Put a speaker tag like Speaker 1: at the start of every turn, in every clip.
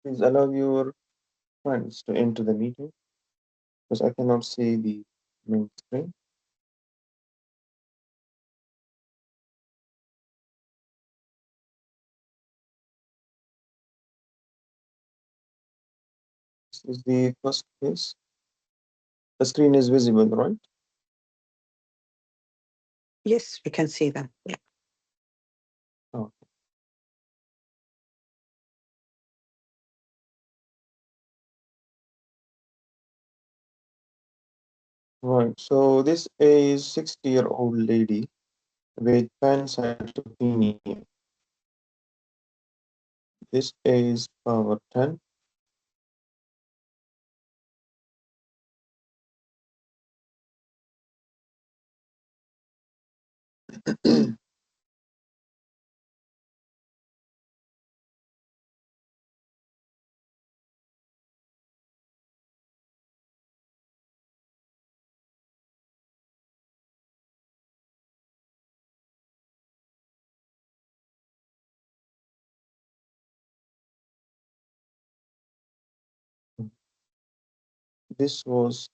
Speaker 1: Please allow your friends to enter the meeting because I cannot see the main screen. This is the first case. The screen is visible, right?
Speaker 2: Yes, we can see that. Yeah.
Speaker 1: Oh. Right. So this is 60-year-old lady with pancytopenia. This is power 10. This was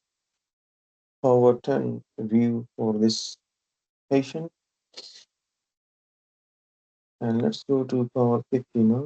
Speaker 1: power 10 view for this patient. And let's go to power 50 now.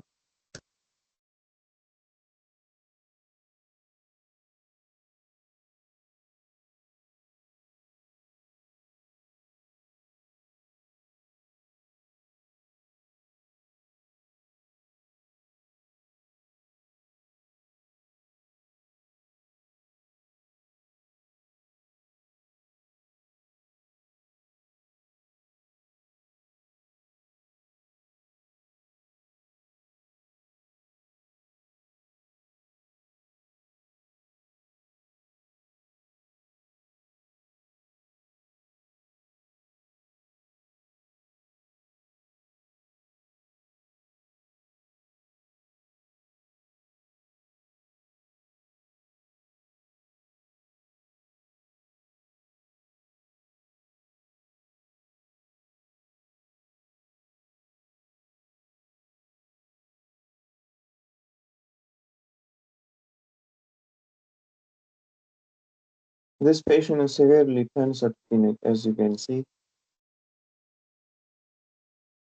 Speaker 1: This patient is severely pancytopenic, as you can see.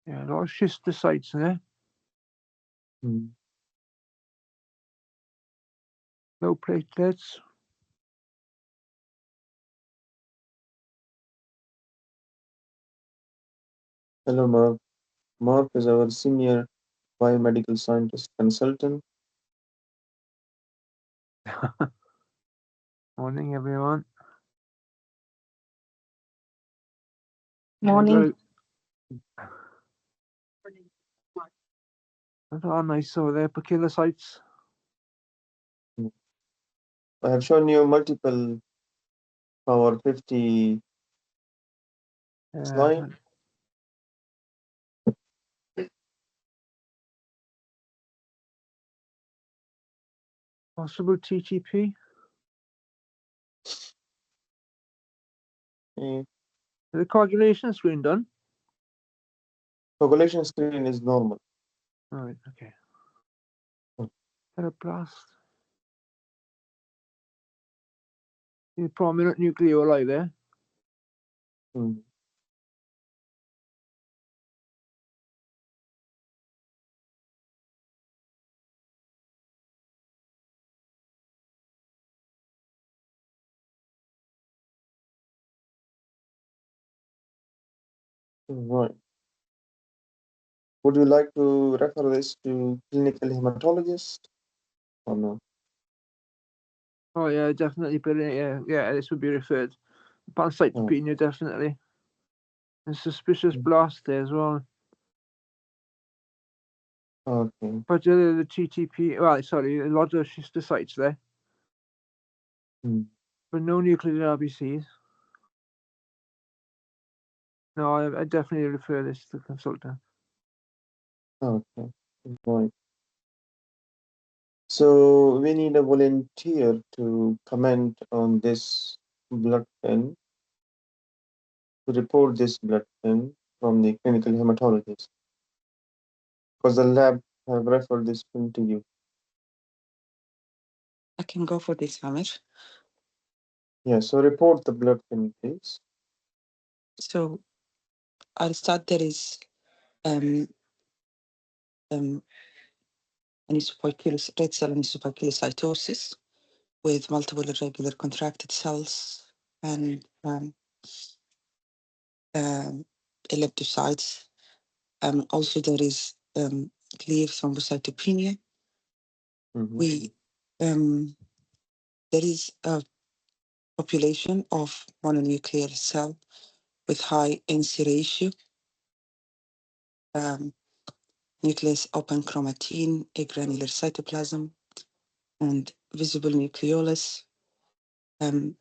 Speaker 3: Yeah, a lot of schistocytes in there. No platelets.
Speaker 1: Hello, Mark. Mark is our senior biomedical scientist consultant.
Speaker 3: Morning, everyone.
Speaker 2: Morning.
Speaker 3: That are nice over there, poikilocytes.
Speaker 1: I have shown you multiple power 50 slide.
Speaker 3: Possible TTP. The coagulation screen done?
Speaker 1: Coagulation screen is normal.
Speaker 3: All right, okay. Blast. The prominent nucleoli there.
Speaker 1: Right. Would you like to refer this to clinical hematologist or no?
Speaker 3: Oh yeah, definitely. But yeah, this would be referred. Pancytopenia, definitely. And suspicious blast there as well.
Speaker 1: Okay.
Speaker 3: But the TTP, well, sorry, a lot of schistocytes there. But no nuclear RBCs. No, I definitely refer this to the consultant.
Speaker 1: Okay. Right. So we need a volunteer to comment on this blood thin, to report this blood thin from the clinical hematologist, because the lab have referred this thin to you.
Speaker 2: I can go for this, Amir.
Speaker 1: Yeah, so report the blood film, please.
Speaker 2: So I'll start. There is um, red cell anisopychosis with multiple irregular contracted cells and elliptocytes. Also, there is clear thrombocytopenia. We There is a population of mononuclear cell with high NC ratio, nucleus open chromatin, agranular cytoplasm, and visible nucleolus. Um,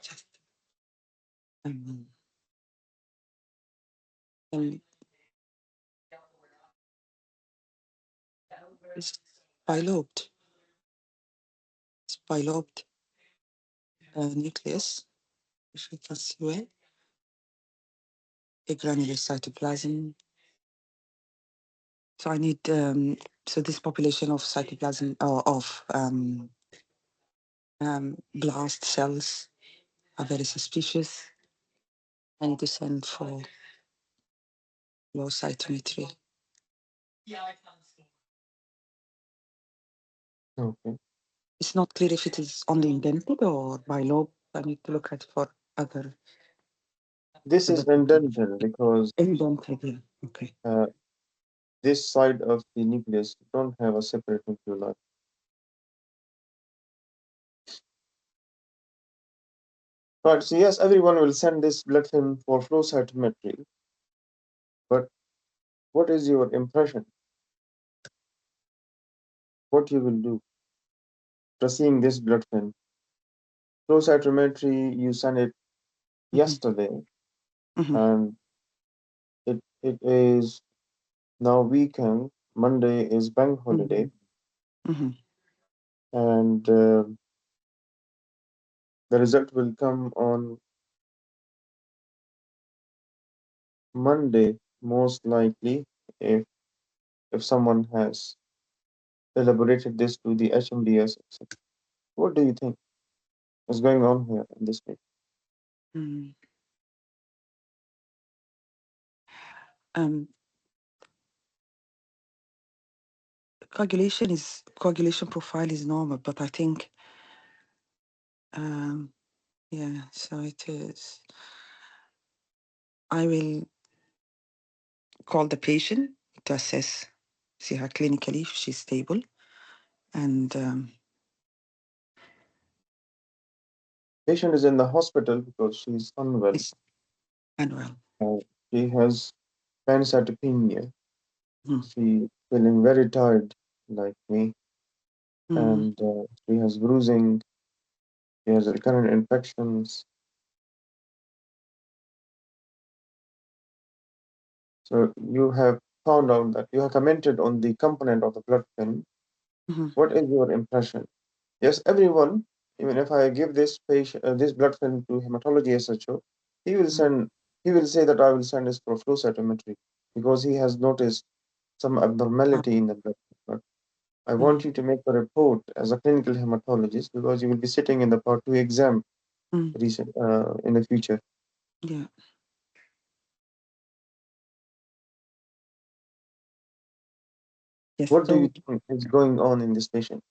Speaker 2: just, um, um, it's bilobed, nucleus, if you can see well, agranular cytoplasm. So I need so this population of cytoplasm or of blast cells are very suspicious. I need to send for flow cytometry.
Speaker 1: Okay.
Speaker 2: It's not clear if it is only indented or bilobe. I need to look at for other.
Speaker 1: This is indented because
Speaker 2: Indented, yeah. Okay.
Speaker 1: this side of the nucleus don't have a separate nucleoli. Right, so yes, everyone will send this blood film for flow cytometry, but what is your impression? What you will do after seeing this blood film? Flow cytometry, you sent it yesterday, and it is now weekend. Monday is bank holiday, and the result will come on Monday, most likely, if someone has elaborated this to the HMDS, etc. What do you think is going on here in this case?
Speaker 2: Coagulation profile is normal, but I think yeah, so it is. I will call the patient to assess, see her clinically if she's stable, and
Speaker 1: Patient is in the hospital because she's unwell.
Speaker 2: is unwell.
Speaker 1: She has pancytopenia.
Speaker 2: Mhm.
Speaker 1: She feeling very tired, like me, and she has bruising. She has recurrent infections. So you have found out that you have commented on the component of the blood film. What is your impression? Yes, everyone, even if I give this patient this blood film to hematology SHO, he will send. He will say that I will send this for flow cytometry because he has noticed some abnormality in the blood. But I want you to make a report as a clinical hematologist because you will be sitting in the part 2 exam in the future.
Speaker 2: Yeah. Yes.
Speaker 1: What do
Speaker 2: So
Speaker 1: you think is going on in this patient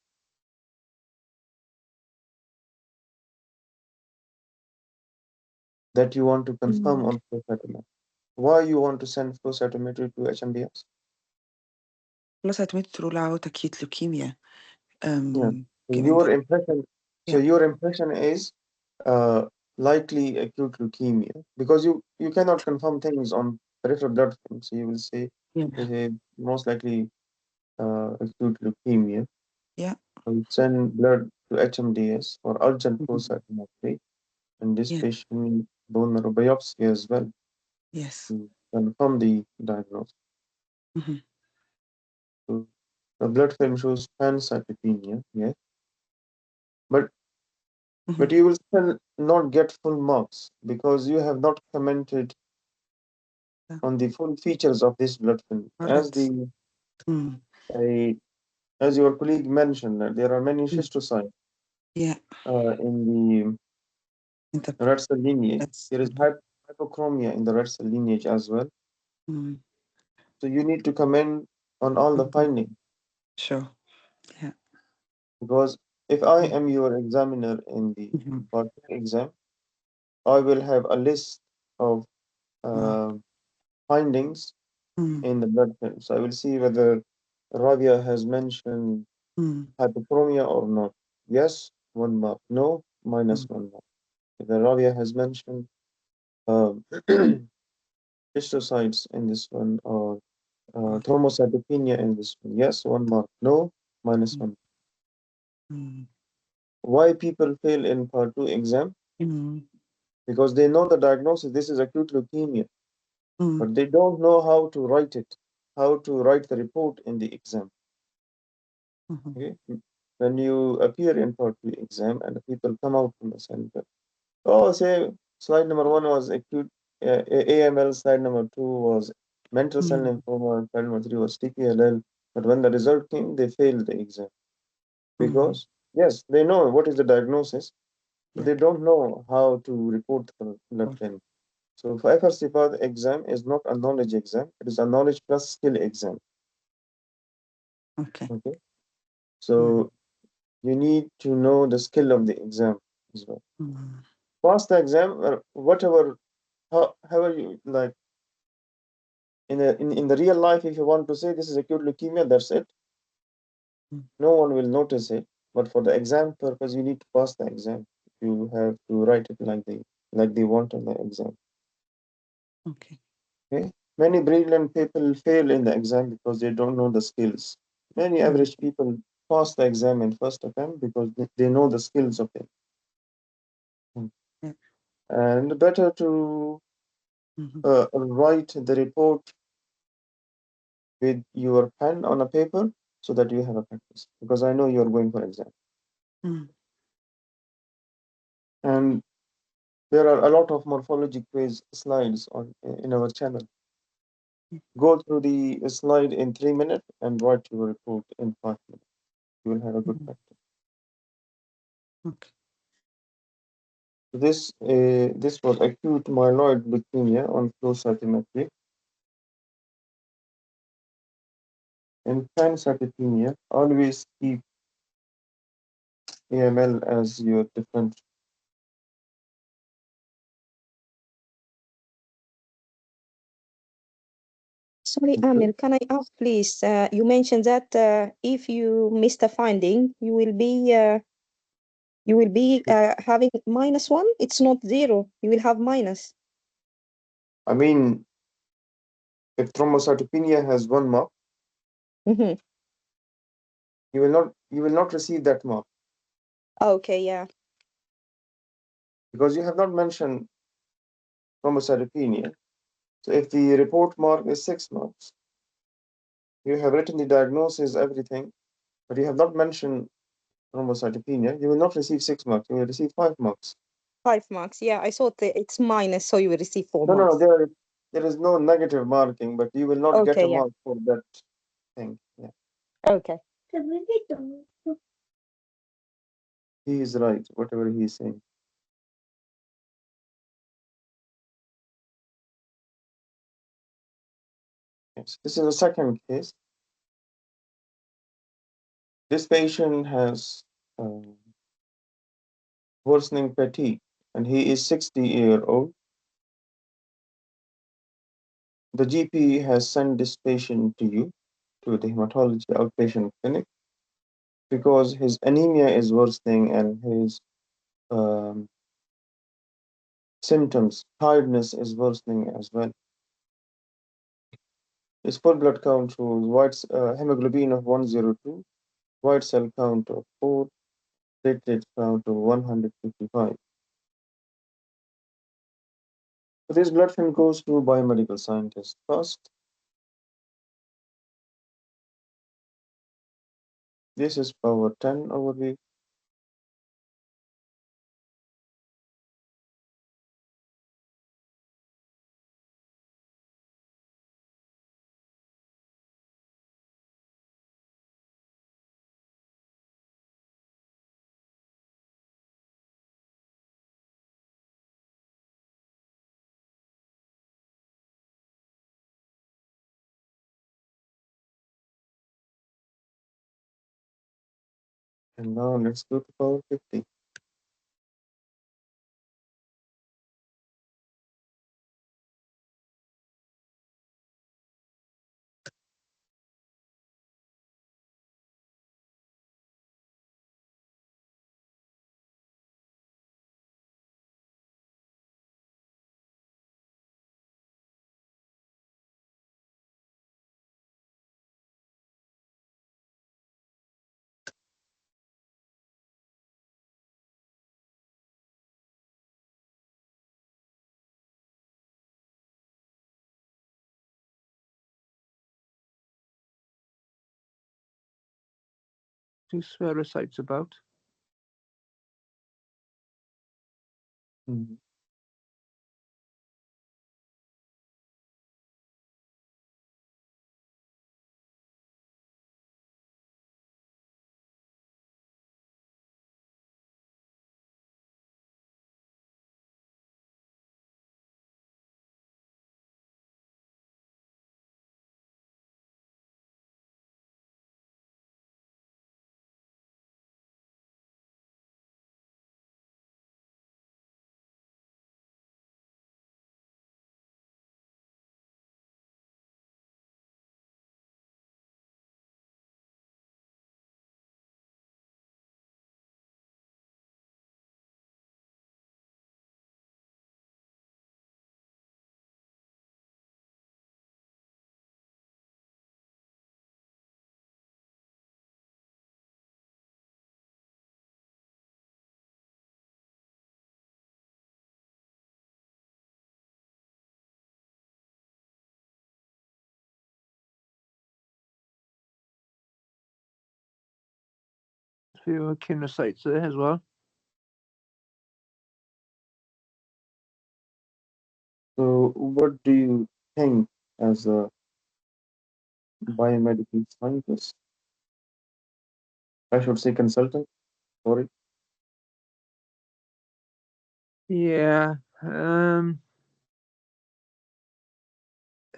Speaker 1: that you want to confirm on flow cytometry? Why you want to send flow cytometry to HMBS?
Speaker 2: flow cytometry to rule out acute leukemia.
Speaker 1: Yeah.
Speaker 2: Given
Speaker 1: Your
Speaker 2: that,
Speaker 1: impression. So
Speaker 2: yeah,
Speaker 1: your impression is uh, likely acute leukemia because you cannot confirm things on peripheral blood film. So you will say
Speaker 2: yeah,
Speaker 1: it is most likely acute leukemia.
Speaker 2: yeah,
Speaker 1: And send blood to HMDS for urgent flow cytometry, and this
Speaker 2: yeah,
Speaker 1: patient need bone marrow biopsy as well
Speaker 2: yes.
Speaker 1: to confirm the diagnosis.
Speaker 2: Mm-hmm.
Speaker 1: So the blood film shows pancytopenia, yes, but
Speaker 2: Mm-hmm.
Speaker 1: you will still not get full marks because you have not commented
Speaker 2: Yeah.
Speaker 1: on the full features of this blood film.
Speaker 2: Correct. Mm.
Speaker 1: I as your colleague mentioned, that there are many
Speaker 2: Mm.
Speaker 1: schistocytes
Speaker 2: Yeah.
Speaker 1: in
Speaker 2: In the,
Speaker 1: the red cell lineage.
Speaker 2: that's,
Speaker 1: There is hypochromia in the red cell lineage as well.
Speaker 2: mm,
Speaker 1: So you need to comment on all the
Speaker 2: mhm.
Speaker 1: findings,
Speaker 2: Sure. Yeah.
Speaker 1: because if I
Speaker 2: Mm,
Speaker 1: am your examiner in the
Speaker 2: mhm.
Speaker 1: part two exam, I will have a list of
Speaker 2: Wow.
Speaker 1: uh, findings
Speaker 2: Mm,
Speaker 1: in the blood film. So I will see whether Rabia has mentioned
Speaker 2: mm,
Speaker 1: hypochromia or not. Yes, 1 mark. No, minus
Speaker 2: mm.
Speaker 1: 1 mark. Whether Rabia has mentioned histiocytes in this one or
Speaker 2: Okay.
Speaker 1: thrombocytopenia in this one. Yes, 1 mark. No, minus
Speaker 2: Mm,
Speaker 1: 1.
Speaker 2: mm,
Speaker 1: Why people fail in part 2 exam?
Speaker 2: mm,
Speaker 1: Because they know the diagnosis, this is acute leukemia,
Speaker 2: mm,
Speaker 1: but they don't know how to write it, how to write the report in the exam.
Speaker 2: mhm,
Speaker 1: Okay? When you appear in part 2 exam and the people come out from the center, oh, say slide number 1 was acute AML, slide number 2 was mantle cell
Speaker 2: mm.
Speaker 1: lymphoma, slide number 3 was TPLL, but when the result came, they failed the exam.
Speaker 2: Mm.
Speaker 1: Because, yes, they know what is the diagnosis, but
Speaker 2: Yeah.
Speaker 1: they don't know how to report the blood
Speaker 2: Oh,
Speaker 1: film. So FRC path exam is not a knowledge exam, it is a knowledge plus skill exam.
Speaker 2: okay.
Speaker 1: Okay.
Speaker 2: Mm,
Speaker 1: So you need to know the skill of the exam as well.
Speaker 2: mm,
Speaker 1: Pass the exam, whatever, however you like. In the real life, if you want to say this is acute leukemia, that's it.
Speaker 2: mm.
Speaker 1: No one will notice it. But for the exam purpose, you need to pass the exam. You have to write it like they want on the exam.
Speaker 2: Okay.
Speaker 1: Okay. Many brilliant people fail in the exam because they don't know the skills. Many
Speaker 2: Mm,
Speaker 1: average people pass the exam in first attempt because they know the skills of it.
Speaker 2: yeah.
Speaker 1: And better to
Speaker 2: Mhm,
Speaker 1: write the report with your pen on a paper so that you have a practice. Because I know you are going for exam.
Speaker 2: mm,
Speaker 1: And there are a lot of morphology quiz slides in our channel. Go through the slide in 3 minutes and write your report in 5 minutes. You will have a good
Speaker 2: mm.
Speaker 1: practice.
Speaker 2: Okay.
Speaker 1: This was acute myeloid leukemia on flow cytometry. In pancytopenia, always keep AML as your different.
Speaker 4: Sorry,
Speaker 1: Okay.
Speaker 4: Amir, can I ask, please? You mentioned that if you missed a finding, you will be having -1. It's not 0. You will have minus.
Speaker 1: I mean, if thrombocytopenia has 1 mark,
Speaker 4: Mm-hmm.
Speaker 1: you will not receive that mark
Speaker 4: Okay, yeah.
Speaker 1: because you have not mentioned thrombocytopenia. So if the report mark is 6 marks, you have written the diagnosis, everything, but you have not mentioned thrombocytopenia, you will not receive 6 marks. You will receive 5 marks.
Speaker 4: 5 marks. Yeah, I thought that it's minus, so you will receive four
Speaker 1: No, no, no.
Speaker 4: marks.
Speaker 1: There is no negative marking, but you will not get
Speaker 4: Okay,
Speaker 1: a
Speaker 4: yeah.
Speaker 1: mark for that thing. Yeah,
Speaker 4: Okay.
Speaker 1: he is right. Whatever he is saying. Yes. This is a second case. This patient has worsening fatigue, and he is 60-year-old. The GP has sent this patient to you, to the hematology outpatient clinic, because his anemia is worsening and his um, symptoms, tiredness is worsening as well. His full blood count shows hemoglobin of 102, white cell count of 4, platelet count of 155. So this blood film goes to biomedical scientist first. This is power 10 overview. And now let's go to power 50.
Speaker 3: Two spherocytes about.
Speaker 1: Mhm.
Speaker 3: A few echinocytes there as well.
Speaker 1: So, what do you think as a biomedical scientist? I should say consultant. Sorry.
Speaker 3: Yeah.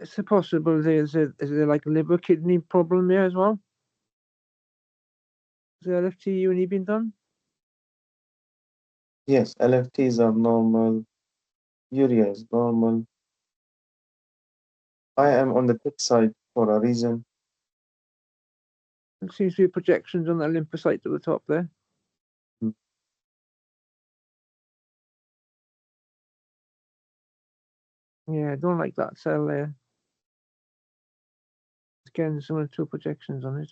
Speaker 3: Is it possible is there like a liver kidney problem there as well? Has the LFT uni been done?
Speaker 1: Yes, LFTs are normal. Urea is normal. I am on the thick side for a reason.
Speaker 3: There seems to be projections on that lymphocyte at the top there.
Speaker 1: Mm.
Speaker 3: Yeah, I don't like that cell there. Again, some of the two projections on it.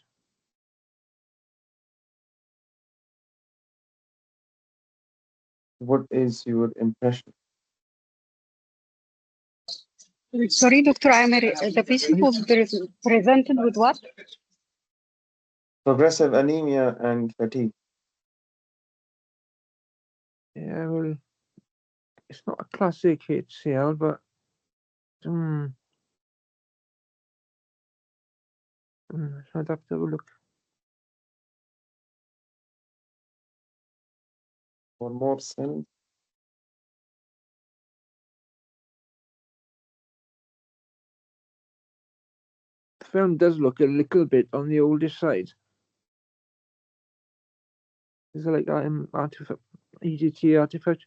Speaker 1: What is your impression?
Speaker 5: Sorry, Dr. Amer, the patient was presented with what?
Speaker 1: Progressive anemia and fatigue.
Speaker 3: Yeah, well, it's not a classic HCL, but I'd have to have a look.
Speaker 1: For more sense,
Speaker 3: The film does look a little bit on the older side. Is it like EDT artifacts?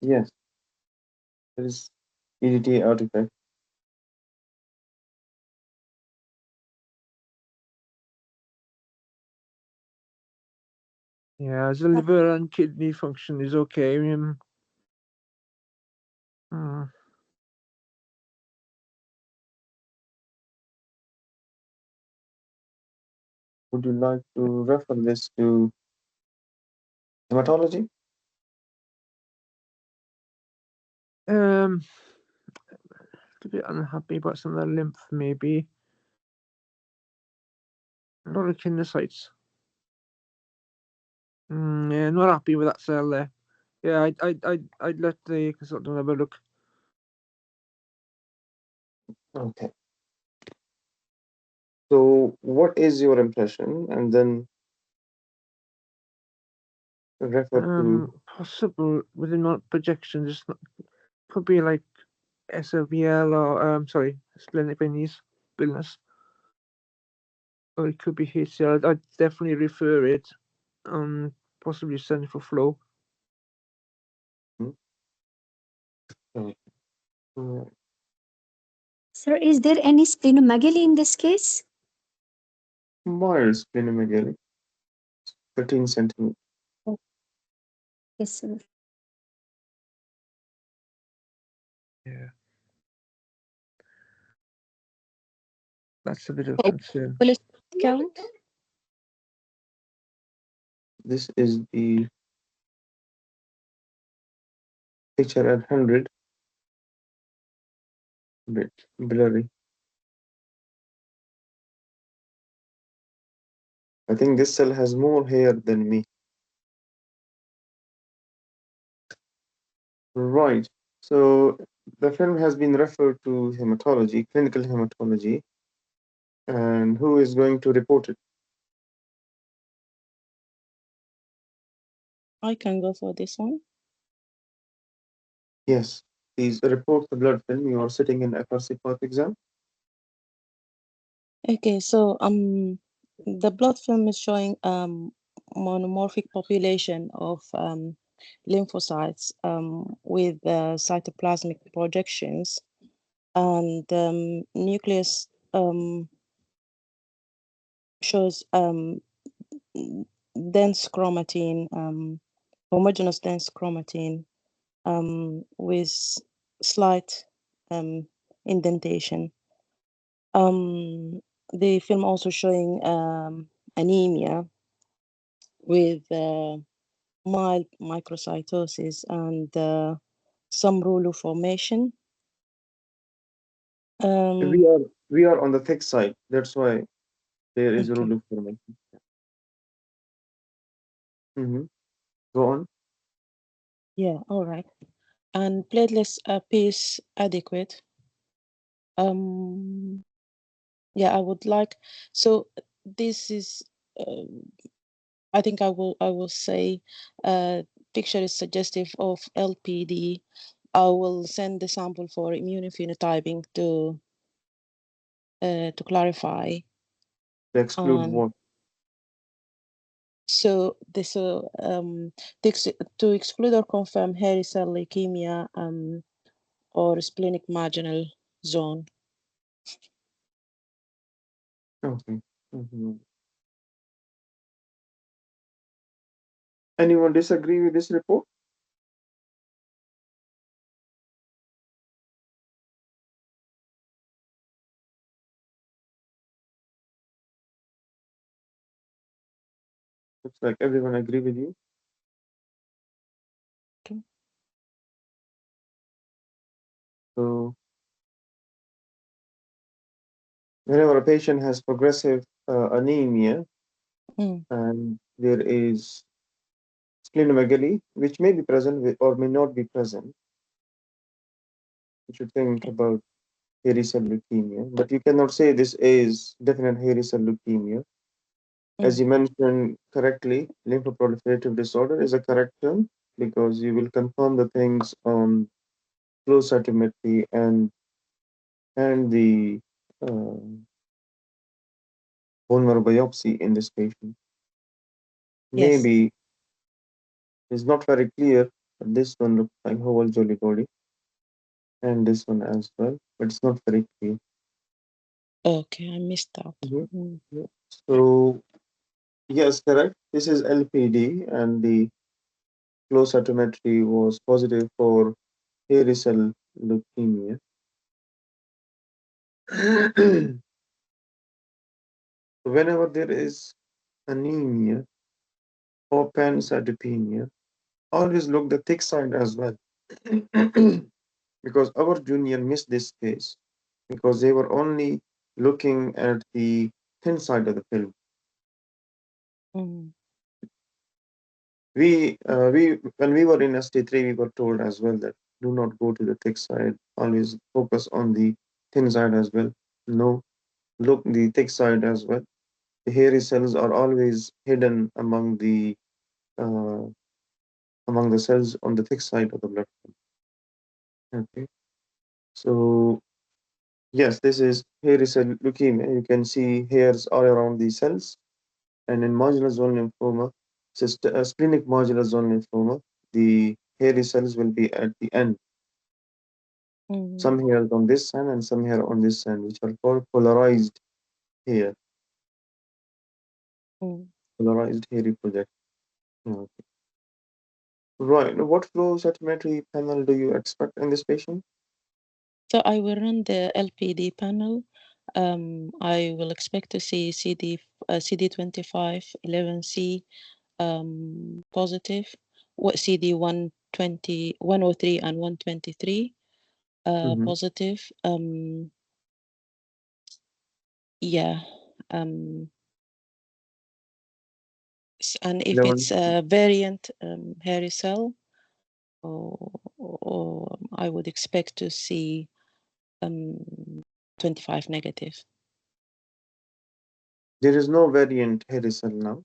Speaker 1: yes, there is EDTA artifact.
Speaker 3: Yeah, the liver and kidney function is okay.
Speaker 1: Would you like to refer this to hematology?
Speaker 3: A bit unhappy about some of the lymph, maybe. A lot of echinocytes. Yeah, not happy with that cell there. Yeah, I'd let the consultant have a look.
Speaker 1: Okay. So, what is your impression? And then refer to
Speaker 3: Possible within not projections. Could be like SLVL or splenic venous illness. or it could be HCL. I'd definitely refer it. Possibly send for flow.
Speaker 5: Sir, is there any splenomegaly in this case?
Speaker 1: Mild splenomegaly, 13 centimeters.
Speaker 5: Oh, yes, sir.
Speaker 3: Yeah. That's a bit of concern.
Speaker 5: Will it count?
Speaker 1: This is the picture at 100. Bit blurry. I think this cell has more hair than me. Right. So the film has been referred to hematology, clinical hematology, and who is going to report it?
Speaker 6: I can go for this one.
Speaker 1: Yes. Please report the blood film. You are sitting in FRC path exam.
Speaker 6: Okay, so the blood film is showing monomorphic population of lymphocytes with cytoplasmic projections, and nucleus shows dense chromatin, homogeneous dense chromatin with slight indentation. The film also showing anemia with mild microcytosis and some rouleau formation.
Speaker 1: We are on the thick side. That's why there is a
Speaker 6: Okay.
Speaker 1: rule of formation. Go on.
Speaker 6: Yeah, all right. And platelets appears adequate. Yeah, I would like, so this is I think I will say picture is suggestive of LPD. I will send the sample for immunophenotyping to clarify.
Speaker 1: To exclude what?
Speaker 6: So this to exclude or confirm hairy cell leukemia or splenic marginal zone.
Speaker 1: Okay. Anyone disagree with this report? Looks like everyone agree with you.
Speaker 6: Okay.
Speaker 1: So whenever a patient has progressive anemia and there is splenomegaly, which may be present or may not be present, you should think about hairy cell leukemia. But you cannot say this is definite hairy cell leukemia. As you mentioned correctly, lymphoproliferative disorder is a correct term because you will confirm the things on flow cytometry and the bone marrow biopsy in this patient.
Speaker 6: Yes.
Speaker 1: Maybe it's not very clear, but this one looks like whole jolly body, and this one as well, but it's not very clear.
Speaker 6: Okay, I missed out.
Speaker 1: Yeah. So yes, correct. This is LPD, and the flow cytometry was positive for hairy cell leukemia. Whenever there is anemia or pancytopenia, always look the thick side as well. Because our junior missed this case because they were only looking at the thin side of the film. We when we were in ST3, we were told as well that do not go to the thick side, always focus on the thin side as well. No, look the thick side as well. The hairy cells are always hidden uh, among the cells on the thick side of the blood film. Okay, so Yes, this is hairy cell leukemia. You can see hairs all around the cells. And in marginal zone lymphoma, splenic marginal zone lymphoma, the hairy cells will be at the end. Some hairs on this side and some hair on this side, which are called polarized hair, polarized hairy projection. Okay. Right. What flow cytometry panel do you expect in this patient?
Speaker 6: So I will run the LPD panel. I will expect to see CD25, 11C positive, what CD 120, 103 and 123
Speaker 1: Mm-hmm.
Speaker 6: positive. Yeah. And if
Speaker 1: 11.
Speaker 6: it's a variant hairy cell, or I would expect to see 25 negative.
Speaker 1: There is no variant hairy cell now.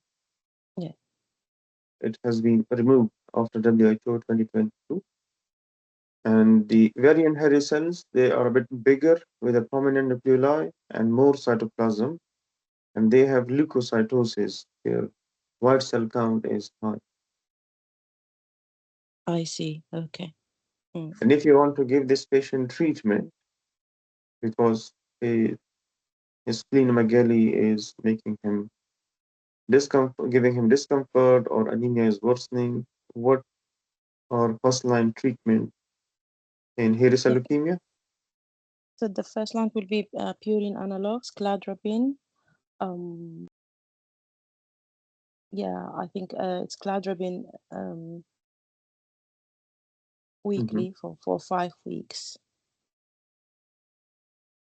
Speaker 6: Yeah.
Speaker 1: It has been removed after WHO 2022. And the variant hairy cells, they are a bit bigger with a prominent nucleoli and more cytoplasm, and they have leukocytosis. Their white cell count is high.
Speaker 6: I see. Okay.
Speaker 1: And if you want to give this patient treatment, because his splenomegaly is making him discomfort, giving him discomfort, or anemia is worsening, what are first-line treatment in hairy cell
Speaker 6: Yeah.
Speaker 1: leukemia?
Speaker 6: So the first line will be purine analogs, cladribine. Yeah, I think it's cladribine
Speaker 1: Mm-hmm.
Speaker 6: weekly for 5 weeks.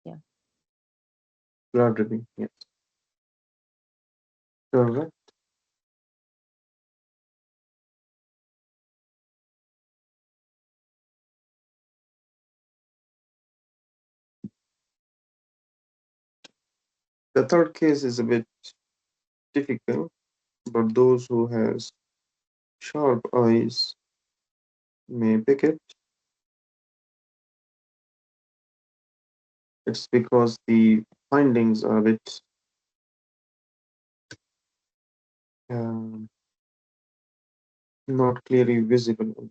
Speaker 6: Yeah.
Speaker 1: Cladribine, yes. Correct. The third case is a bit difficult, but those who has sharp eyes may pick it. It's because the findings are a bit um, not clearly visible.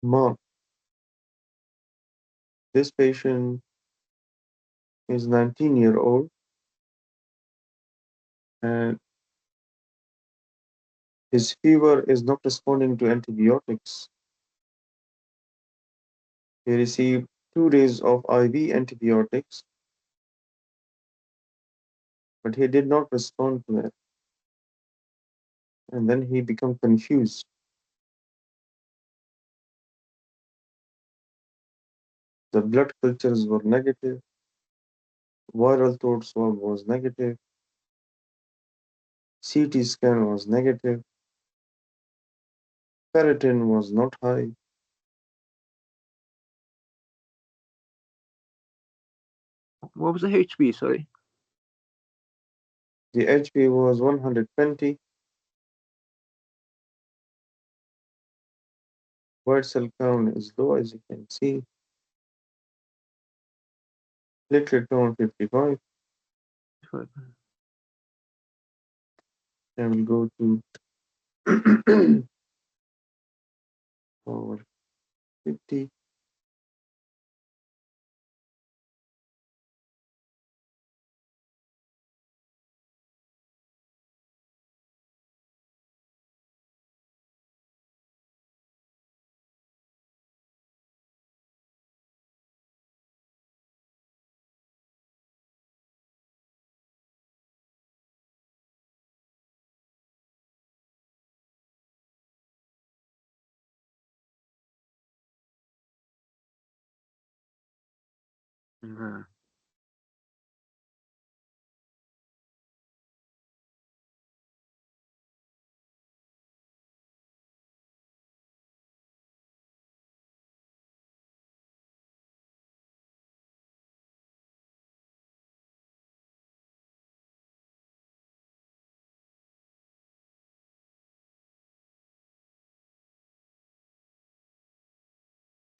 Speaker 1: Mark, this patient is 19-year-old and his fever is not responding to antibiotics. He received 2 days of IV antibiotics, but he did not respond to it. And then he became confused. The blood cultures were negative, viral throat swab was negative, CT scan was negative, ferritin was not high.
Speaker 3: What was the HB, sorry?
Speaker 1: The HB was 120, white cell count is low as you can see, platelet count 55. I will go to power 50.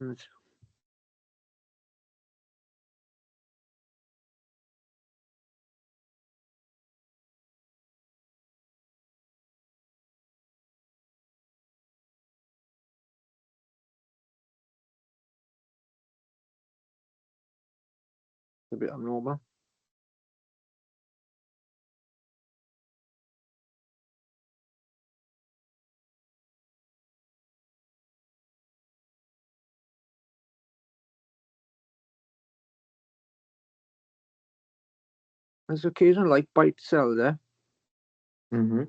Speaker 3: Right. A bit abnormal. There's occasional like bite cell there.
Speaker 1: Mm-hmm.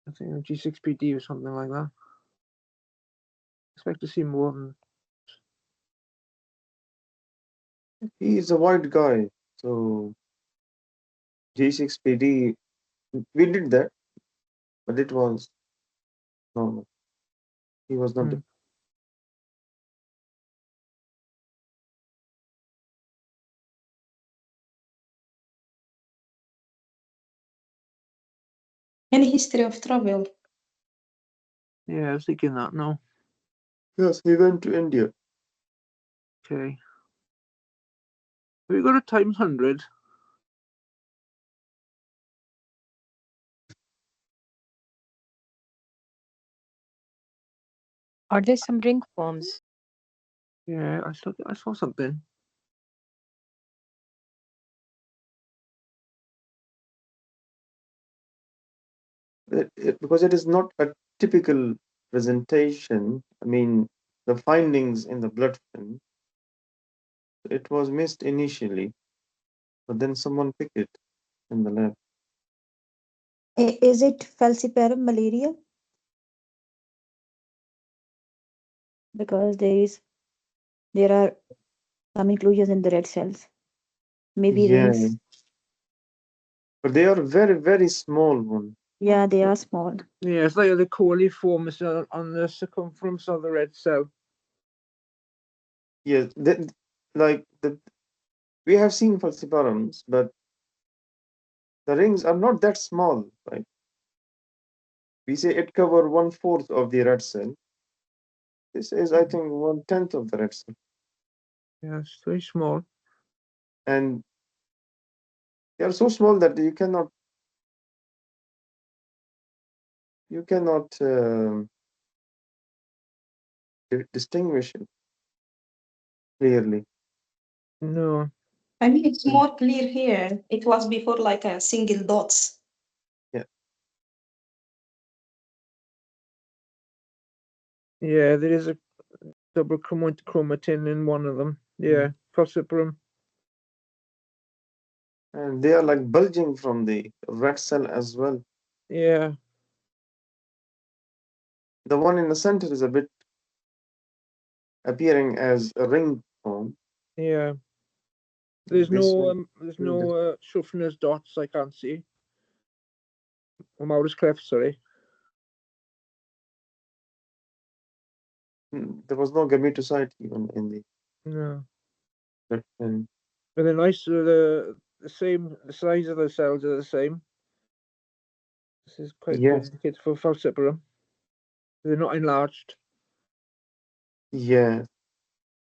Speaker 3: I think G6PD or something like that. Expect to see more than.
Speaker 1: He is a white guy, so G6PD, we did that, but it was normal. He was not.
Speaker 4: Any history of travel?
Speaker 3: Yeah, I was thinking that now.
Speaker 1: Yes, he went to India.
Speaker 3: Okay. Have you got a times 100?
Speaker 7: Are there some ring forms?
Speaker 3: Yeah, I saw something.
Speaker 1: Because it is not a typical presentation. I mean, the findings in the blood film, it was missed initially, but then someone picked it in the lab.
Speaker 4: Is it falciparum malaria? Because there are some inclusions in the red cells. Maybe
Speaker 1: Yeah,
Speaker 4: rings.
Speaker 1: but they are very, very small one.
Speaker 4: Yeah, they are small.
Speaker 3: Yeah, it's like the coliforms on the circumference of the red cell.
Speaker 1: Yeah, we have seen falciparums, but the rings are not that small. Right? We say it cover 1/4 of the red cell. This is, I think, 1/10 of the red cell,
Speaker 3: Yeah, it's very small.
Speaker 1: and they are so small that you cannot distinguish it clearly.
Speaker 3: No.
Speaker 4: I mean, it's more clear here. It was before like a single dots.
Speaker 1: Yeah.
Speaker 3: Yeah, there is a double chromatin in one of them. Yeah, falciparum.
Speaker 1: And they are like bulging from the red cell as well.
Speaker 3: Yeah.
Speaker 1: The one in the center is a bit appearing as a ring form.
Speaker 3: Yeah. There's
Speaker 1: This
Speaker 3: no
Speaker 1: one,
Speaker 3: Schuffner's dots I can't see. Or Maurus cleft, sorry.
Speaker 1: there was no gametocyte even in the
Speaker 3: No.
Speaker 1: blood film.
Speaker 3: But they're nice. The same. The size of the cells are the same. This is quite a good
Speaker 1: Yes.
Speaker 3: indicator for falciparum. They're not enlarged.
Speaker 1: Yeah,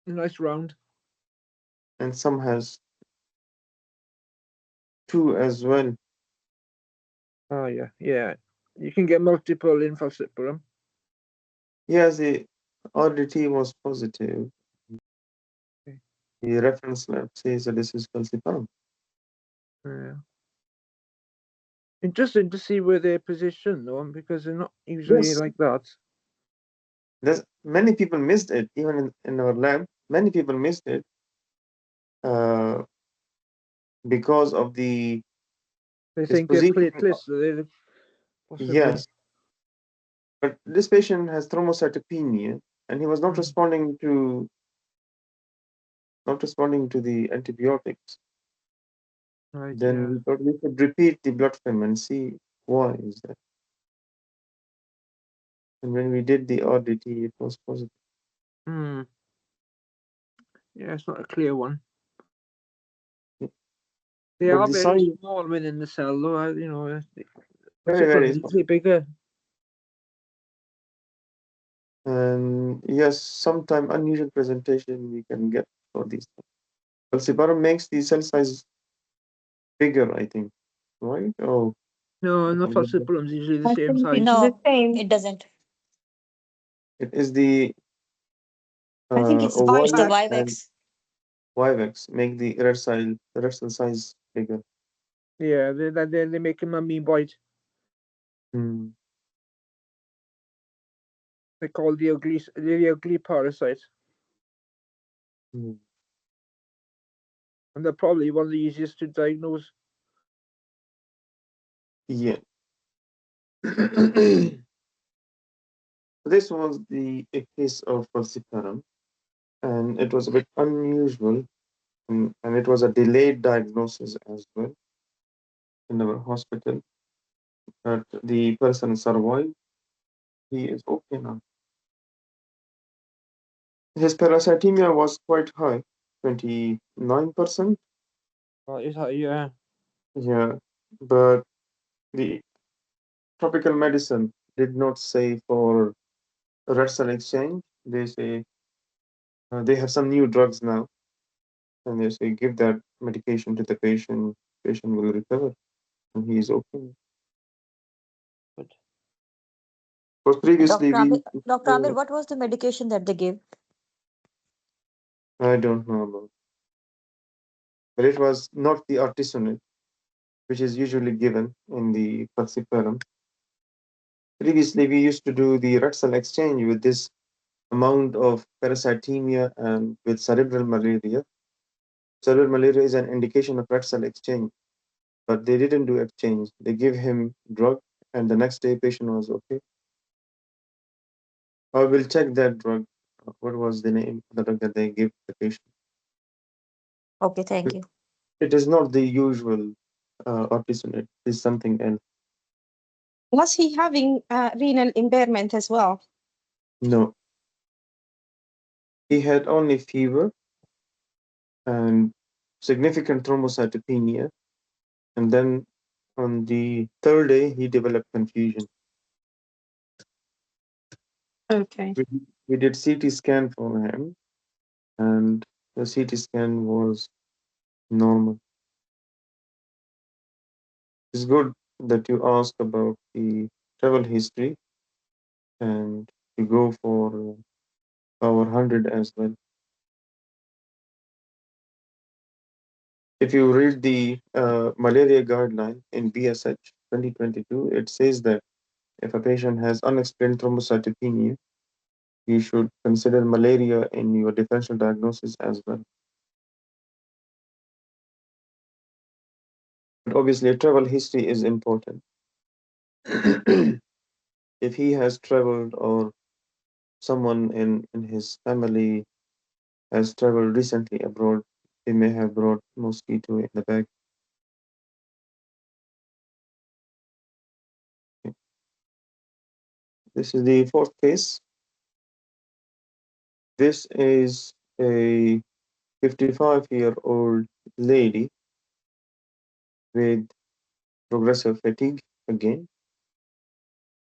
Speaker 3: Nice round.
Speaker 1: and some has two as well.
Speaker 3: Oh yeah, yeah. You can get multiple in falciparum.
Speaker 1: Yes, the RDT was positive.
Speaker 3: Okay.
Speaker 1: The reference lab says that this is falciparum.
Speaker 3: Yeah. Interesting to see where they're positioned though, because they're not usually like that.
Speaker 1: Many people missed it, even in our lab. Many people missed it because of
Speaker 3: They
Speaker 1: his
Speaker 3: think they're
Speaker 1: position.
Speaker 3: platelets. Possibly.
Speaker 1: Yes, but this patient has thrombocytopenia, and he was not responding to the antibiotics.
Speaker 3: Right.
Speaker 1: Then
Speaker 3: Yeah.
Speaker 1: we thought we could repeat the blood film and see why is that. And when we did the RDT, it was positive.
Speaker 3: Hmm. Yeah, it's not a clear one. They
Speaker 1: But
Speaker 3: are
Speaker 1: the
Speaker 3: very
Speaker 1: size,
Speaker 3: small within the cell, though.
Speaker 1: very, very
Speaker 3: Falciparum
Speaker 1: small.
Speaker 3: is bigger.
Speaker 1: And yes, sometime unusual presentation we can get for these things. Falciparum makes the cell size bigger, I think, right? Oh,
Speaker 3: No,
Speaker 1: I
Speaker 3: not
Speaker 1: forgot that.
Speaker 3: falciparum. Usually the
Speaker 4: I
Speaker 3: same
Speaker 4: think
Speaker 3: size.
Speaker 4: it's the
Speaker 7: No,
Speaker 4: same.
Speaker 7: it doesn't.
Speaker 1: It is the
Speaker 4: I think it's
Speaker 7: It's the
Speaker 1: oval
Speaker 4: Vivax.
Speaker 1: and
Speaker 7: Vivex.
Speaker 1: Vivex make the red cell size bigger.
Speaker 3: Yeah, they make him a mean bite.
Speaker 1: Hmm.
Speaker 3: They call the ugly parasite,
Speaker 1: Hmm.
Speaker 3: and they're probably one of the easiest to diagnose.
Speaker 1: Yeah. This was the a case of falciparum, and it was a bit unusual, and it was a delayed diagnosis as well in our hospital. But the person survived. He is okay now. His parasitemia was quite high, 29%.
Speaker 3: Yeah.
Speaker 1: Yeah, but the tropical medicine did not say for red cell exchange. They say they have some new drugs now, and they say give that medication to the patient. Patient will recover, and he is okay.
Speaker 3: But
Speaker 1: Because previously
Speaker 7: Dr.
Speaker 1: we,
Speaker 7: Amir, Dr. Amir, what was the medication that they gave?
Speaker 1: I don't know about, but it was not the artesunate, which is usually given in the falciparum. Previously, we used to do the red cell exchange with this amount of parasitemia and with cerebral malaria. Cerebral malaria is an indication of red cell exchange, but they didn't do exchange. They give him drug, and the next day patient was okay. I will check that drug. What was the name of the drug that they give the patient?
Speaker 7: Okay, thank you.
Speaker 1: It is not the usual artesunate. It is something else.
Speaker 4: Was he having renal impairment as well?
Speaker 1: No, he had only fever and significant thrombocytopenia, and then on the third day he developed confusion.
Speaker 4: Okay.
Speaker 1: We did CT scan for him, and the CT scan was normal. It's good that you ask about the travel history and you go for Power 100 as well. If you read the malaria guideline in BSH 2022, it says that if a patient has unexplained thrombocytopenia, you should consider malaria in your differential diagnosis as well. But obviously, travel history is important. If he has traveled or someone in his family has traveled recently abroad, they may have brought mosquito in the bag. This is the fourth case. This is a 55-year-old lady with progressive fatigue again.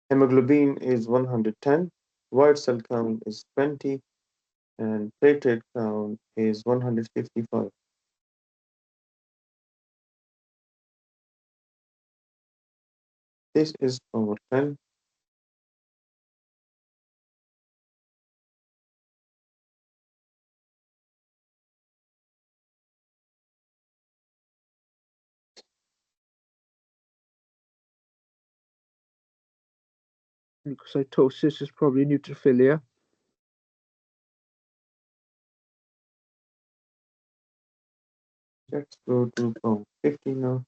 Speaker 1: Hemoglobin is 110, white cell count is 20, and platelet count is 155. This is power 10.
Speaker 3: Leukocytosis is probably neutrophilia.
Speaker 1: Let's go to power 50 now.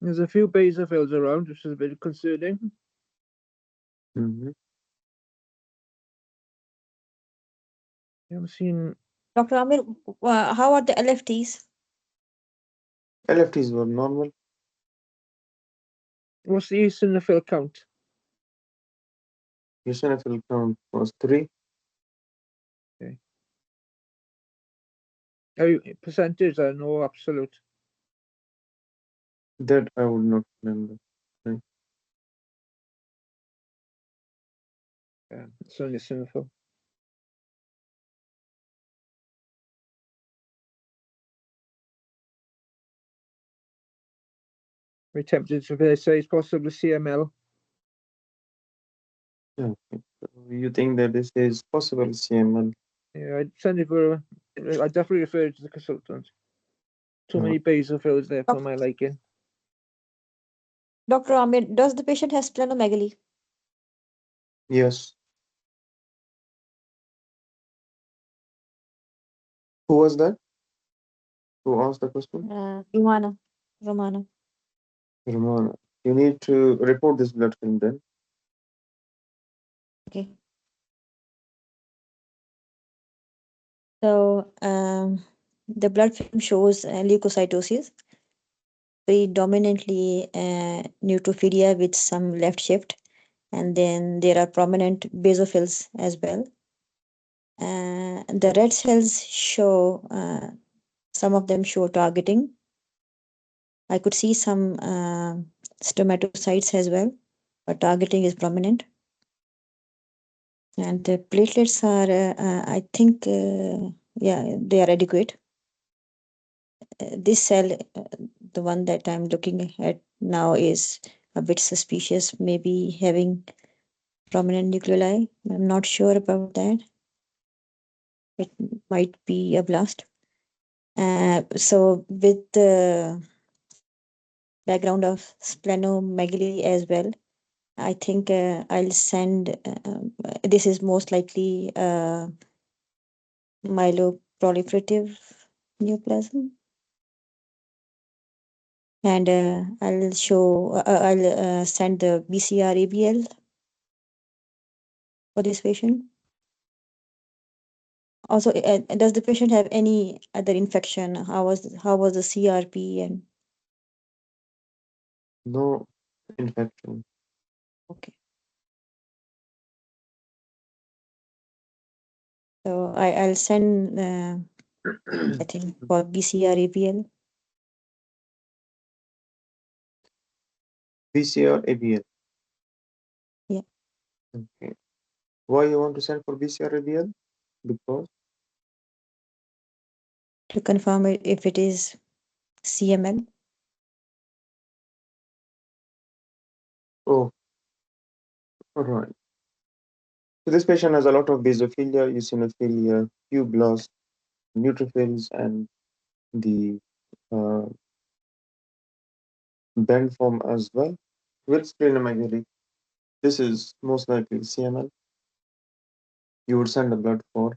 Speaker 3: There's a few basophils around, which is a bit concerning.
Speaker 1: Mm-hmm.
Speaker 3: I haven't seen.
Speaker 7: Dr. Amir, how are the LFTs?
Speaker 1: LFTs were normal.
Speaker 3: What's the eosinophil count?
Speaker 1: Eosinophil count was 3.
Speaker 3: Okay. Percentage or no absolute?
Speaker 1: That I would not remember. Right.
Speaker 3: Yeah, it's only eosinophil. Very tempted to say it's possibly CML.
Speaker 1: Okay. So you think that this is possible CML?
Speaker 3: Yeah, I'd send it for. I definitely refer it to the consultant. Too many basophils there for my liking.
Speaker 7: Dr. Amir, does the patient have splenomegaly?
Speaker 1: Yes. Who was that? Who asked the question?
Speaker 7: Romana. Romana.
Speaker 1: Ramona. You need to report this blood film then.
Speaker 7: Okay. So the blood film shows leukocytosis, predominantly neutrophilia with some left shift, and then there are prominent basophils as well. The red cells show, some of them show targeting. I could see some stomatocytes as well, but targeting is prominent. And the platelets are, I think, yeah, they are adequate. This cell, the one that I'm looking at now, is a bit suspicious, maybe having prominent nucleoli. I'm not sure about that. It might be a blast. So with the background of splenomegaly as well, I think I'll send, this is most likely myeloproliferative neoplasm. And I'll send the BCR-ABL for this patient. Also, does the patient have any other infection? How was the CRP? And
Speaker 1: No infection.
Speaker 7: okay, so I'll send I think for BCR-ABL.
Speaker 1: BCR ABL.
Speaker 7: Yeah,
Speaker 1: Okay. Why you want to send for BCR ABL? Because
Speaker 7: to confirm if it is CML.
Speaker 1: oh, all right. So this patient has a lot of basophilia, eosinophilia, few blasts, neutrophils, and the uh, band form as well with splenomegaly. This is most likely CML. You would send the blood for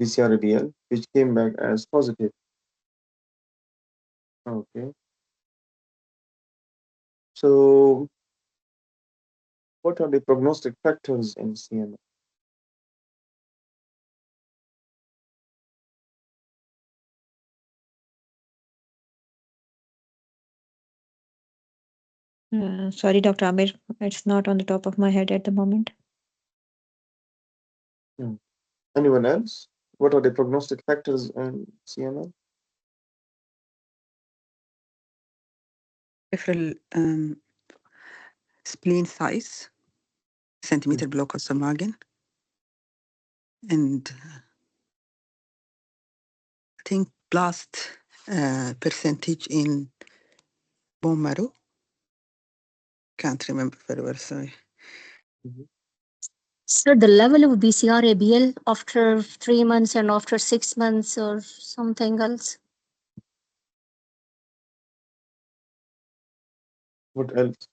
Speaker 1: BCR-ABL, which came back as positive. Okay. So what are the prognostic factors in CML?
Speaker 7: Sorry, Dr. Amir, it's not on the top of my head at the moment.
Speaker 1: Anyone else? What are the prognostic factors in CML?
Speaker 2: Peripheral spleen size, centimeter below costal margin, and I think blast percentage in bone marrow. Can't remember very well, sorry.
Speaker 5: So the level of BCR-ABL after 3 months and after 6 months or something else?
Speaker 1: What else?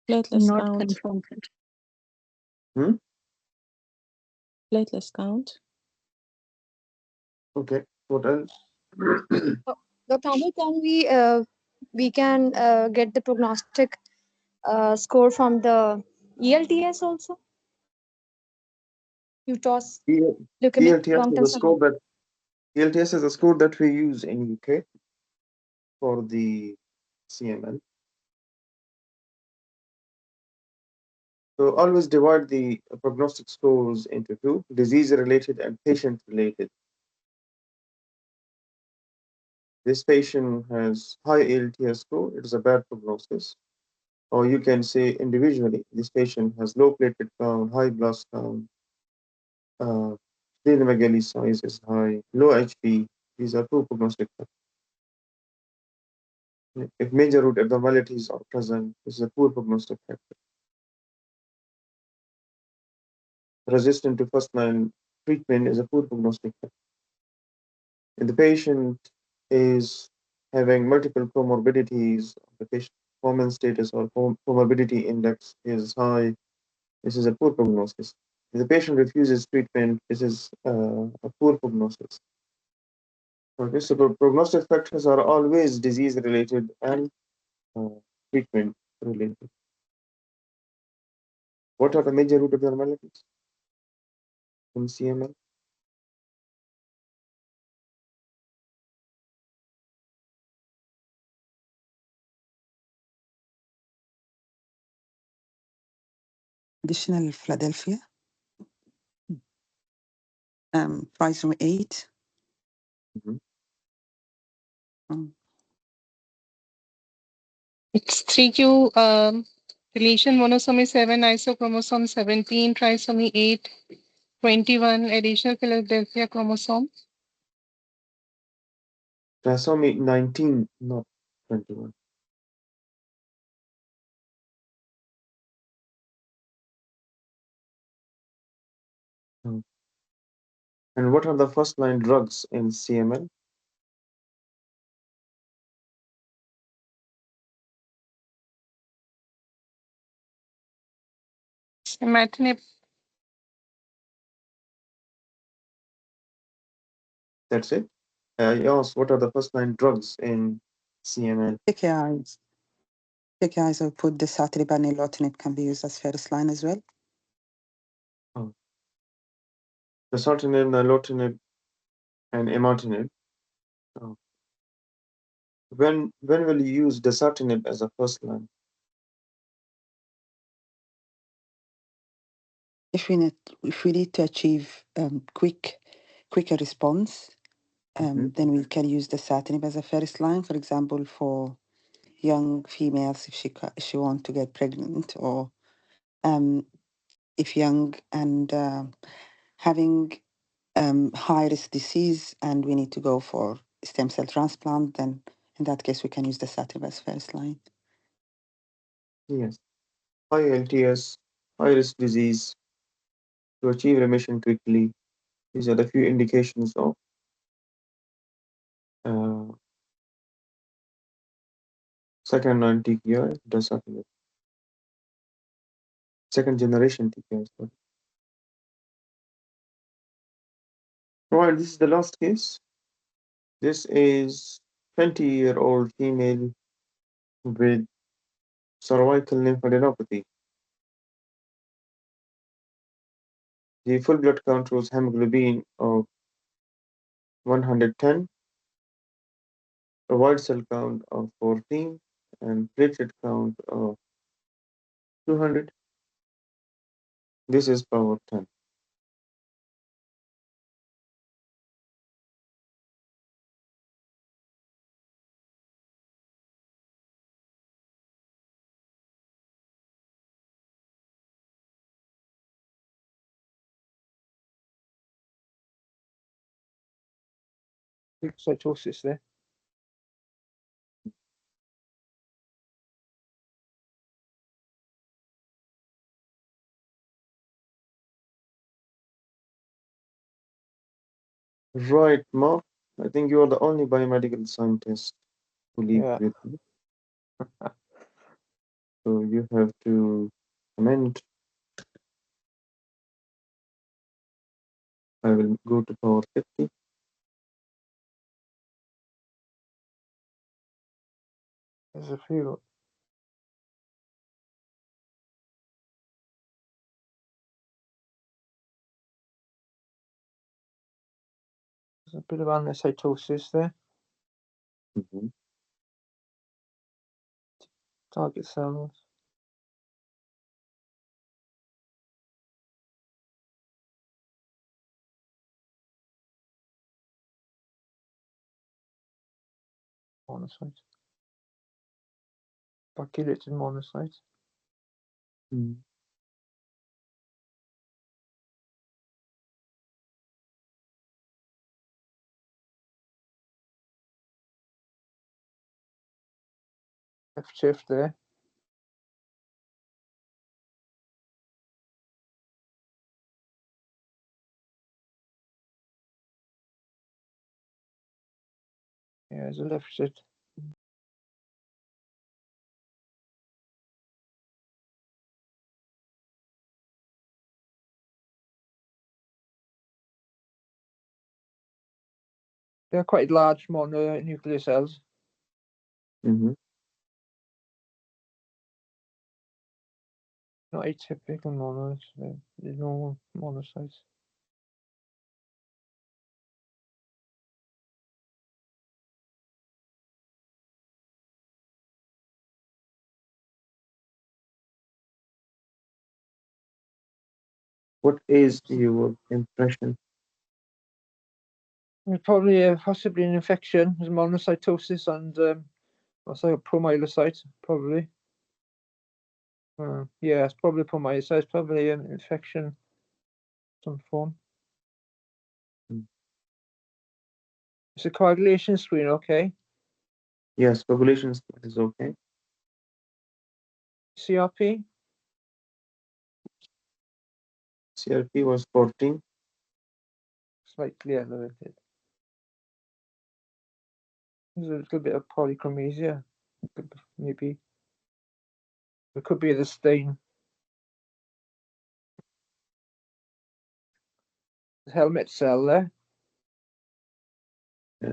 Speaker 6: Platelets
Speaker 5: Not
Speaker 6: count.
Speaker 5: confirmed.
Speaker 6: Platelets count.
Speaker 1: Okay. What else?
Speaker 8: Dr. Amar, can we can get the prognostic score from the ELTS also? UTOS, leukemic
Speaker 1: ELTS is
Speaker 8: long-term
Speaker 1: a score
Speaker 8: survival.
Speaker 1: that ELTS is a score that we use in UK for the CML. So always divide the prognostic scores into two: disease-related and patient-related. This patient has high ALTS score, it is a bad prognosis. Or you can say individually, this patient has low platelet count, high blast count, splenomegaly size is high, low HP. These are two prognostic factors. If major root abnormalities are present, this is a poor prognostic factor. Resistant to first-line treatment is a poor prognostic factor. If the patient is having multiple comorbidities, the patient performance status or comorbidity index is high, this is a poor prognosis. If the patient refuses treatment, this is a poor prognosis. Okay, so prognostic factors are always disease-related and uh, treatment-related. What are the major root abnormalities in CML?
Speaker 2: Additional Philadelphia, trisomy 8.
Speaker 1: Mhm.
Speaker 9: It's 3Q deletion monosomy 7, isochromosome 17, trisomy 8, 21, additional Philadelphia chromosome.
Speaker 1: Trisomy 19, not 21. Mm. And what are the first-line drugs in CML?
Speaker 9: Imatinib.
Speaker 1: That's it. I asked what are the first-line drugs in CML?
Speaker 2: TKIs. TKIs will put the dasatinib and nilotinib can be used as first line as well.
Speaker 1: Oh. Dasatinib, nilotinib, and imatinib. Oh. When will you use dasatinib as a first line?
Speaker 2: If we need to achieve quicker response, then we can use dasatinib as a first line. For example, for young females, if she want to get pregnant, or if young and having high risk disease and we need to go for stem cell transplant, then in that case we can use dasatinib as first line.
Speaker 1: Yes. High LTS, high risk disease, to achieve remission quickly. These are the few indications of second line TKI, dasatinib. Second generation TKI. Sorry. Right, this is the last case. This is 20-year-old female with cervical lymphadenopathy. The full blood count was hemoglobin of 110, a white cell count of 14, and platelet count of 200. This is power 10.
Speaker 3: Cytosis there.
Speaker 1: Right, Mark. I think you are the only biomedical scientist who lives
Speaker 3: Yeah.
Speaker 1: with me. So you have to comment. I will go to power 50.
Speaker 3: There's a few. There's a bit of anicytosis there. Target cells. Monocytes. Speculated monocytes. Left shift there. Yeah, there's a left shift. They're quite large mononuclear cells. Not atypical monos. There's no monocytes.
Speaker 1: What is your impression?
Speaker 3: Probably possibly an infection. There's monocytosis and also a promyelocyte, probably. Yeah, it's probably promyelocyte. It's probably an infection of some form. Is the coagulation screen okay?
Speaker 1: Yes, coagulation is okay.
Speaker 3: CRP?
Speaker 1: CRP was 14.
Speaker 3: Slightly elevated. There's a little bit of polychromasia. Maybe. It could be the stain. The helmet cell there.
Speaker 1: Yeah.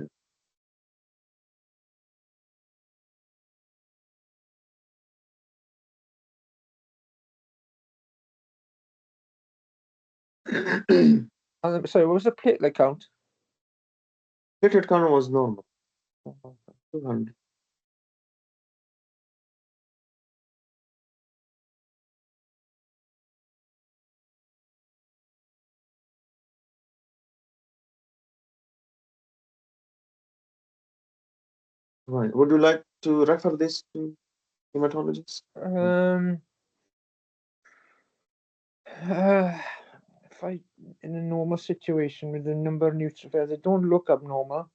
Speaker 3: Sorry, what was the platelet count?
Speaker 1: Platelet count was normal. 200. Right. Would you like to refer this to hematologist?
Speaker 3: If I in a normal situation with the number of neutrophils, they don't look abnormal.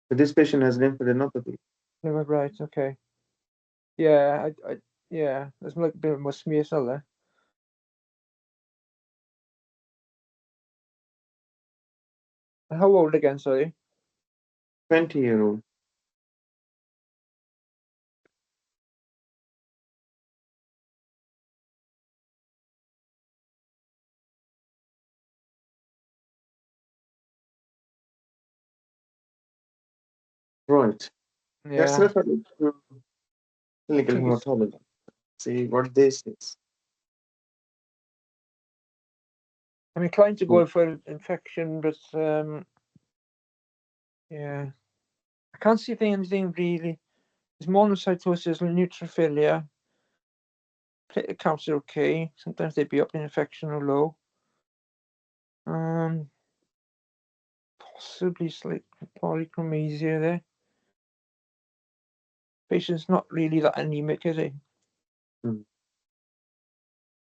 Speaker 1: But this patient has lymphadenopathy.
Speaker 3: No, right, okay. Yeah, yeah, there's like a bit more smear cell there. How old again, sorry?
Speaker 1: 20-year-old. Right. Let's
Speaker 3: Yeah.
Speaker 1: refer it to clinical hematology. See what this is.
Speaker 3: I'm inclined to go for infection, but yeah, I can't see anything really. There's monocytosis and neutrophilia. Platelet counts are okay. Sometimes they'd be up in infection or low. Possibly slight polychromasia there. Patient's not really that anemic, is he?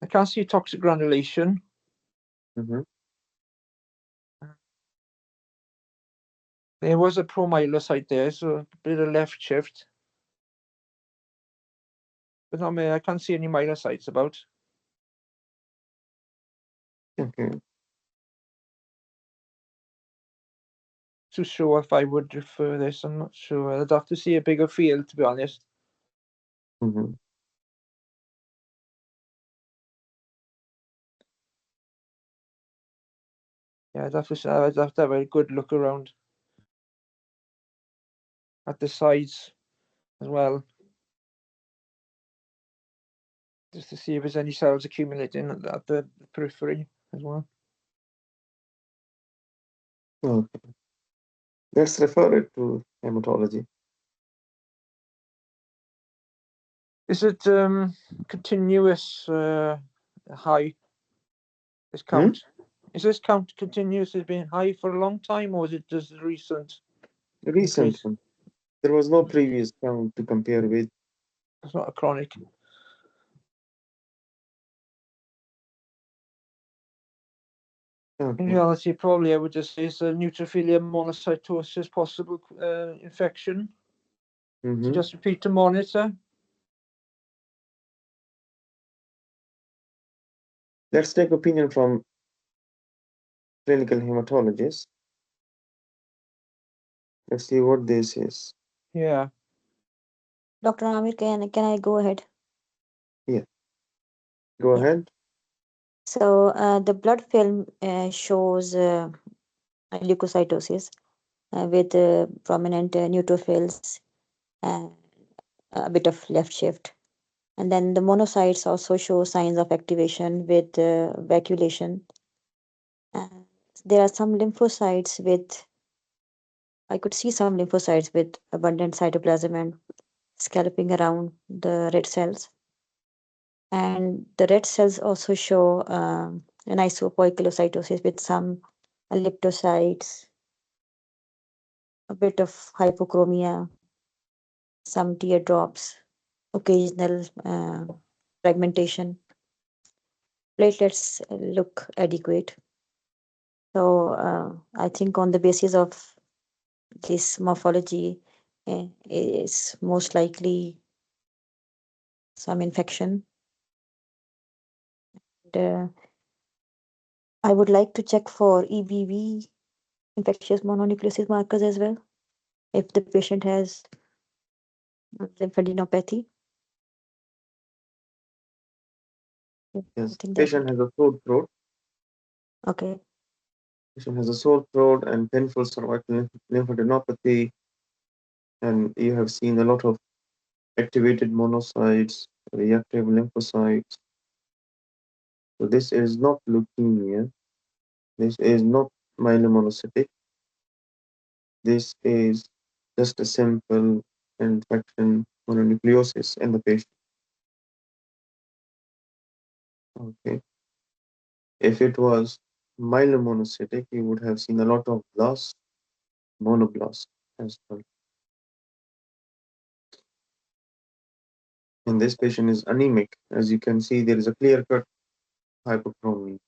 Speaker 3: I can't see toxic granulation. There was a promyelocyte there, so a bit of left shift. But not I can't see any myelocytes about.
Speaker 1: Okay.
Speaker 3: Too sure if I would refer this. I'm not sure. I'd have to see a bigger field, to be honest. Yeah, I'd have to have a good look around. at the sides as well, just to see if there's any cells accumulating at the periphery as well.
Speaker 1: Okay. Let's refer it to hematology.
Speaker 3: Is it continuous high? This count is this count continuous? Has been high for a long time, or is it just recent?
Speaker 1: Recent
Speaker 3: increase?
Speaker 1: one. There was no previous count to compare with.
Speaker 3: It's not a chronic.
Speaker 1: Okay.
Speaker 3: In reality, probably I would just say it's a neutrophilia monocytosis possible infection. So just repeat to monitor.
Speaker 1: Let's take opinion from clinical hematologists. Let's see what this is.
Speaker 3: Yeah.
Speaker 7: Dr. Amir, can I go ahead?
Speaker 1: Yeah. Go ahead.
Speaker 7: So the blood film shows leukocytosis with prominent neutrophils and a bit of left shift. And then the monocytes also show signs of activation with vacuolation. There are some lymphocytes with, I could see some lymphocytes with abundant cytoplasm and scalloping around the red cells. And the red cells also show an isopoikilocytosis with some elliptocytes, a bit of hypochromia, some teardrops, occasional fragmentation. Platelets look adequate. So I think on the basis of this morphology is most likely some infection. And, I would like to check for EBV, infectious mononucleosis markers as well, if the patient has lymphadenopathy.
Speaker 1: Yes.
Speaker 7: I think
Speaker 1: Patient has a sore throat.
Speaker 7: Okay.
Speaker 1: Patient has a sore throat and painful cervical lymphadenopathy, and you have seen a lot of activated monocytes, reactive lymphocytes. So this is not leukemia. This is not myelomonocytic. This is just a simple infection mononucleosis in the patient. Okay. If it was myelomonocytic, you would have seen a lot of blasts, monoblasts as well. And this patient is anemic. As you can see, there is a clear-cut hypochromia.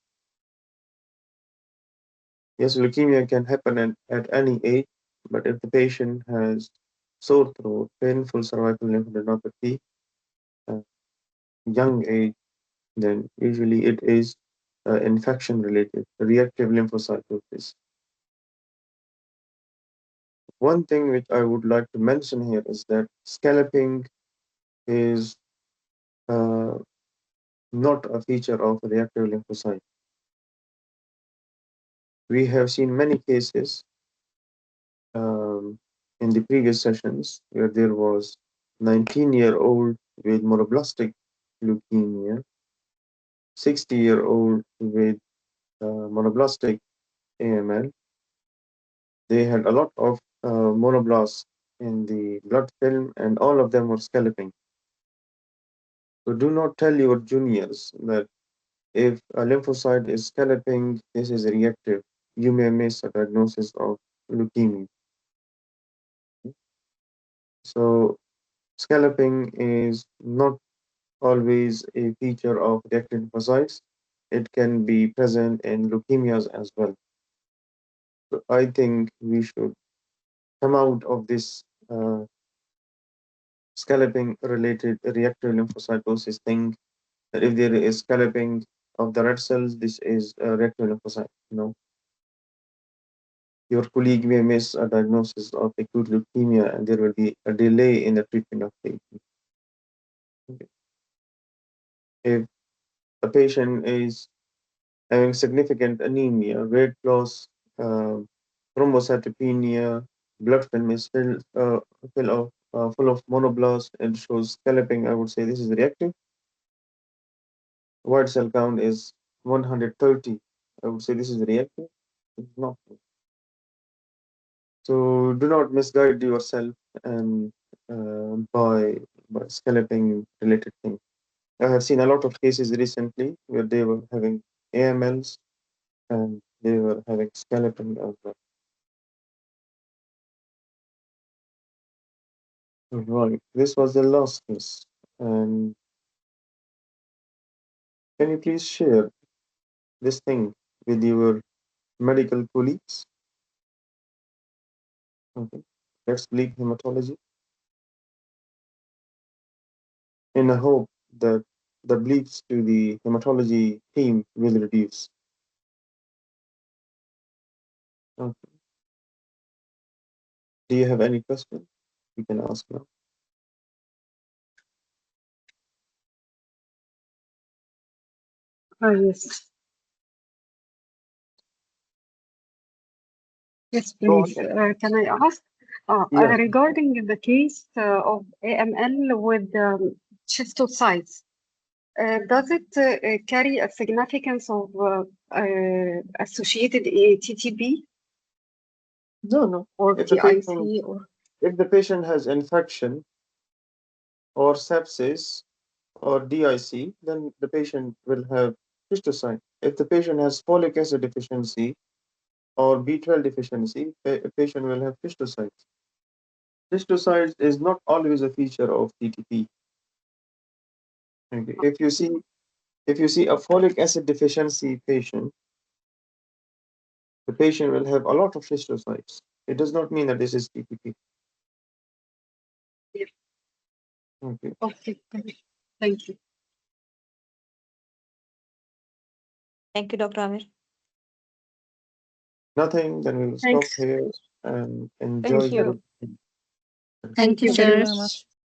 Speaker 1: Yes, leukemia can happen at any age, but if the patient has sore throat, painful cervical lymphadenopathy, young age, then usually it is infection related, reactive lymphocytosis. One thing which I would like to mention here is that scalloping is uh, not a feature of reactive lymphocyte. We have seen many cases in the previous sessions where there was 19-year-old with monoblastic leukemia, 60-year-old with monoblastic AML. They had a lot of monoblasts in the blood film, and all of them were scalloping. So do not tell your juniors that if a lymphocyte is scalloping, this is reactive. You may miss a diagnosis of leukemia. So scalloping is not always a feature of reactive lymphocytes. It can be present in leukemias as well. So I think we should come out of this scalloping related reactive lymphocytosis thing, that if there is scalloping of the red cells, this is a reactive lymphocyte. No. Your colleague may miss a diagnosis of acute leukemia and there will be a delay in the treatment of the patient. Okay. If a patient is having significant anemia, weight loss, thrombocytopenia, blood film is still full of monoblasts and shows scalloping, I would say this is reactive. White cell count is 130. I would say this is reactive. It's not. So do not misguide yourself and by scalloping related things. I have seen a lot of cases recently where they were having AMLs and they were having scalloping as well. Right, this was the last case. And can you please share this thing with your medical colleagues? Okay, let's leave hematology in a hope that the bleeds to the hematology team will reduce. Okay. Do you have any question? You can ask now.
Speaker 10: Yes. Yes,
Speaker 1: Go
Speaker 10: please.
Speaker 1: ahead.
Speaker 10: Can I ask
Speaker 1: Yes.
Speaker 10: regarding the case of AML with schistocytes? Does it carry a significance of associated TTP
Speaker 1: No.
Speaker 10: or
Speaker 1: If the patient
Speaker 10: TIC or?
Speaker 1: if the patient has infection or sepsis or DIC, then the patient will have schistocyte. If the patient has folic acid deficiency or B12 deficiency, a patient will have schistocytes. Schistocytes is not always a feature of TTP. Okay. If you see a folic acid deficiency patient, the patient will have a lot of schistocytes. It does not mean that this is TTP.
Speaker 10: Yeah.
Speaker 1: Okay.
Speaker 10: Okay. Thank you.
Speaker 7: Thank you, Dr. Amir.
Speaker 1: Nothing, then we will stop
Speaker 10: Thanks.
Speaker 1: here and enjoy
Speaker 10: Thank
Speaker 1: the
Speaker 10: you.
Speaker 1: rest.
Speaker 5: Thank you,
Speaker 6: Thank you
Speaker 5: sir.
Speaker 6: very much.